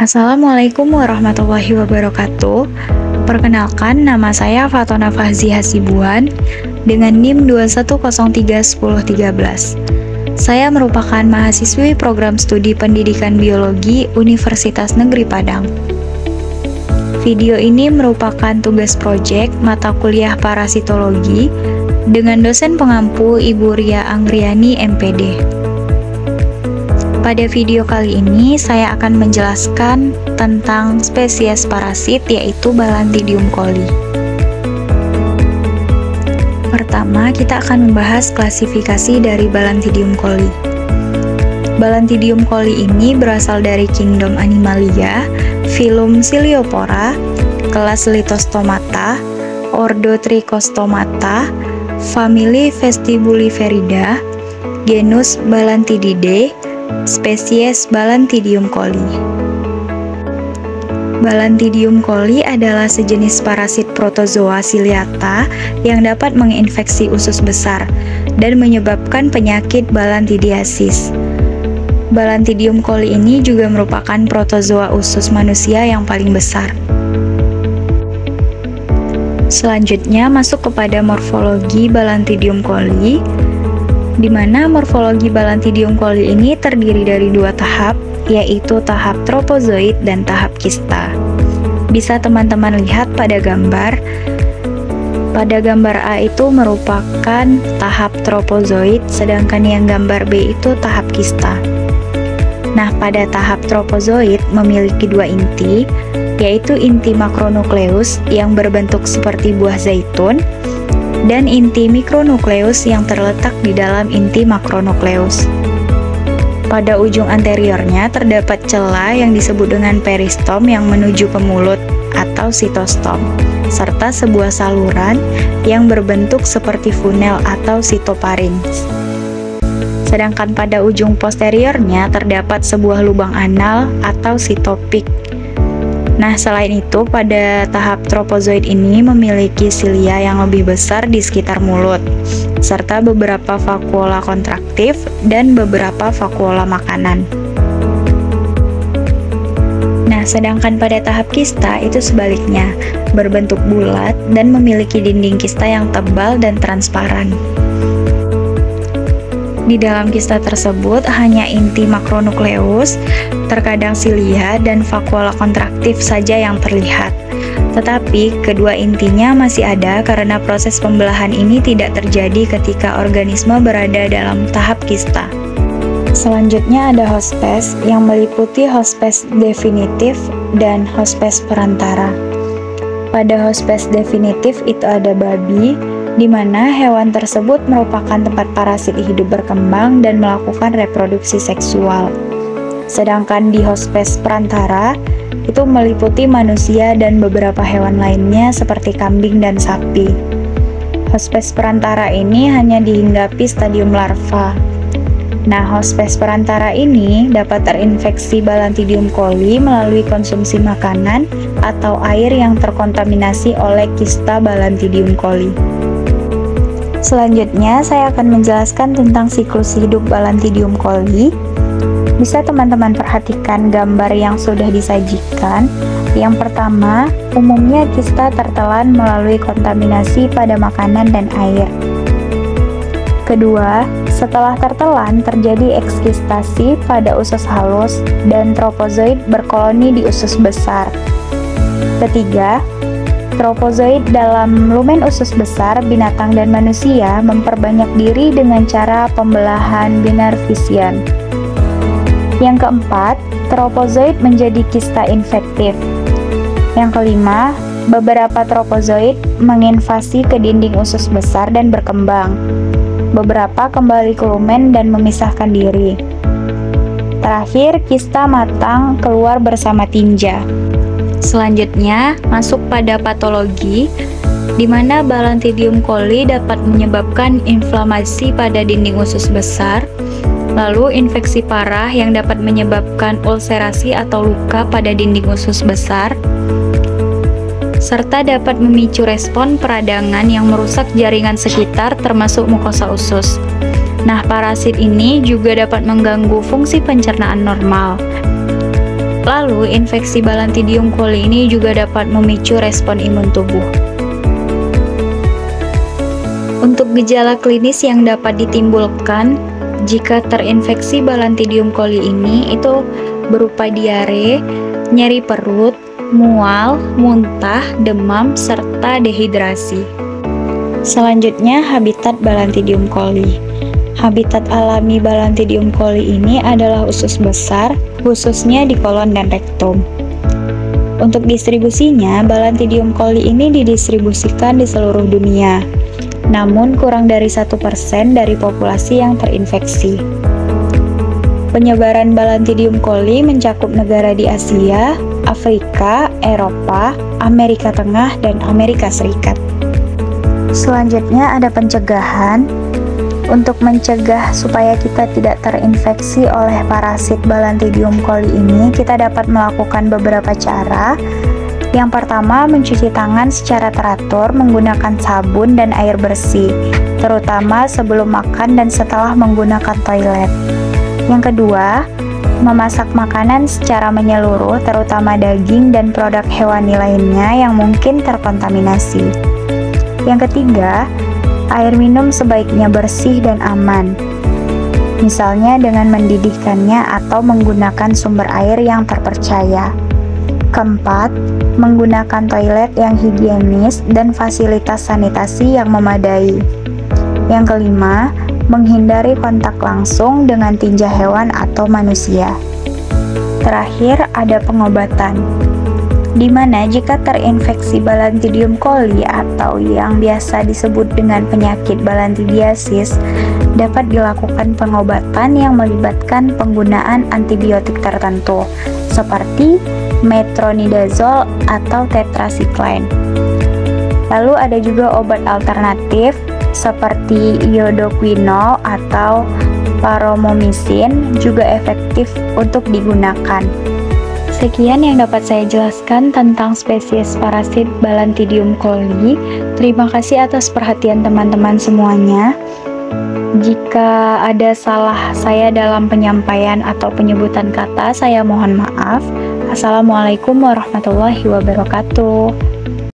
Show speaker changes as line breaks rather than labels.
Assalamualaikum warahmatullahi wabarakatuh. Perkenalkan, nama saya Fatona Fahzi Hasibuan dengan NIM 21031013. Saya merupakan mahasiswi program studi pendidikan biologi Universitas Negeri Padang. Video ini merupakan tugas proyek mata kuliah parasitologi dengan dosen pengampu Ibu Ria Anggriani MPD. Pada video kali ini, saya akan menjelaskan tentang spesies parasit, yaitu Balantidium coli. Pertama, kita akan membahas klasifikasi dari Balantidium coli. Balantidium coli ini berasal dari kingdom Animalia, filum Ciliopora, kelas Lithostomata, ordo Trichostomata, famili Vestibuliferida, genus Balantididae, spesies Balantidium coli. Balantidium coli adalah sejenis parasit protozoa ciliata yang dapat menginfeksi usus besar dan menyebabkan penyakit balantidiasis. Balantidium coli ini juga merupakan protozoa usus manusia yang paling besar. Selanjutnya masuk kepada morfologi Balantidium coli, di mana morfologi Balantidium coli ini terdiri dari dua tahap, yaitu tahap tropozoid dan tahap kista. Bisa teman-teman lihat pada gambar. Pada gambar A itu merupakan tahap tropozoid, sedangkan yang gambar B itu tahap kista. Nah, pada tahap tropozoid memiliki dua inti, yaitu inti makronukleus yang berbentuk seperti buah zaitun, dan inti mikronukleus yang terletak di dalam inti makronukleus. Pada ujung anteriornya terdapat celah yang disebut dengan peristom yang menuju ke mulut atau sitostom, serta sebuah saluran yang berbentuk seperti funnel atau sitoparins. Sedangkan pada ujung posteriornya terdapat sebuah lubang anal atau sitopik. Nah, selain itu, pada tahap tropozoid ini memiliki silia yang lebih besar di sekitar mulut, serta beberapa vakuola kontraktif dan beberapa vakuola makanan. Nah, sedangkan pada tahap kista itu sebaliknya, berbentuk bulat dan memiliki dinding kista yang tebal dan transparan. Di dalam kista tersebut hanya inti makronukleus, terkadang silia dan vakuola kontraktif saja yang terlihat. Tetapi kedua intinya masih ada karena proses pembelahan ini tidak terjadi ketika organisme berada dalam tahap kista. Selanjutnya ada hospes yang meliputi hospes definitif dan hospes perantara. Pada hospes definitif itu ada babi, di mana hewan tersebut merupakan tempat parasit hidup berkembang dan melakukan reproduksi seksual. Sedangkan di hospes perantara, itu meliputi manusia dan beberapa hewan lainnya seperti kambing dan sapi. Hospes perantara ini hanya dihinggapi stadium larva. Nah, hospes perantara ini dapat terinfeksi Balantidium coli melalui konsumsi makanan atau air yang terkontaminasi oleh kista Balantidium coli. Selanjutnya, saya akan menjelaskan tentang siklus hidup Balantidium coli. Bisa teman-teman perhatikan gambar yang sudah disajikan. Yang pertama, umumnya kista tertelan melalui kontaminasi pada makanan dan air. Kedua, setelah tertelan terjadi ekskistasi pada usus halus dan tropozoid berkoloni di usus besar. Ketiga, tropozoid dalam lumen usus besar binatang dan manusia memperbanyak diri dengan cara pembelahan binar fission. Yang keempat, tropozoid menjadi kista infektif. Yang kelima, beberapa tropozoid menginvasi ke dinding usus besar dan berkembang. Beberapa kembali ke lumen dan memisahkan diri. Terakhir, kista matang keluar bersama tinja. Selanjutnya, masuk pada patologi, di mana Balantidium coli dapat menyebabkan inflamasi pada dinding usus besar, lalu infeksi parah yang dapat menyebabkan ulserasi atau luka pada dinding usus besar, serta dapat memicu respon peradangan yang merusak jaringan sekitar termasuk mukosa usus. Nah, parasit ini juga dapat mengganggu fungsi pencernaan normal. Lalu, infeksi Balantidium coli ini juga dapat memicu respon imun tubuh. Untuk gejala klinis yang dapat ditimbulkan jika terinfeksi Balantidium coli ini itu berupa diare, nyeri perut, mual, muntah, demam, serta dehidrasi. Selanjutnya, habitat Balantidium coli. Habitat alami Balantidium coli ini adalah usus besar, khususnya di kolon dan rektum. Untuk distribusinya, Balantidium coli ini didistribusikan di seluruh dunia, namun kurang dari 1% dari populasi yang terinfeksi. Penyebaran Balantidium coli mencakup negara di Asia, Afrika, Eropa, Amerika Tengah, dan Amerika Serikat. Selanjutnya ada pencegahan. Untuk mencegah supaya kita tidak terinfeksi oleh parasit Balantidium coli ini, kita dapat melakukan beberapa cara. Yang pertama, mencuci tangan secara teratur menggunakan sabun dan air bersih, terutama sebelum makan dan setelah menggunakan toilet. Yang kedua, memasak makanan secara menyeluruh, terutama daging dan produk hewani lainnya yang mungkin terkontaminasi. Yang ketiga, air minum sebaiknya bersih dan aman, misalnya dengan mendidihkannya atau menggunakan sumber air yang terpercaya. Keempat, menggunakan toilet yang higienis dan fasilitas sanitasi yang memadai. Yang kelima, menghindari kontak langsung dengan tinja hewan atau manusia. Terakhir, ada pengobatan, di mana jika terinfeksi Balantidium coli atau yang biasa disebut dengan penyakit balantidiasis, dapat dilakukan pengobatan yang melibatkan penggunaan antibiotik tertentu, seperti metronidazole atau tetracycline. Lalu ada juga obat alternatif, seperti iodoquinol atau paromomycin, juga efektif untuk digunakan. Sekian yang dapat saya jelaskan tentang spesies parasit Balantidium coli. Terima kasih atas perhatian teman-teman semuanya. Jika ada salah saya dalam penyampaian atau penyebutan kata, saya mohon maaf. Assalamualaikum warahmatullahi wabarakatuh.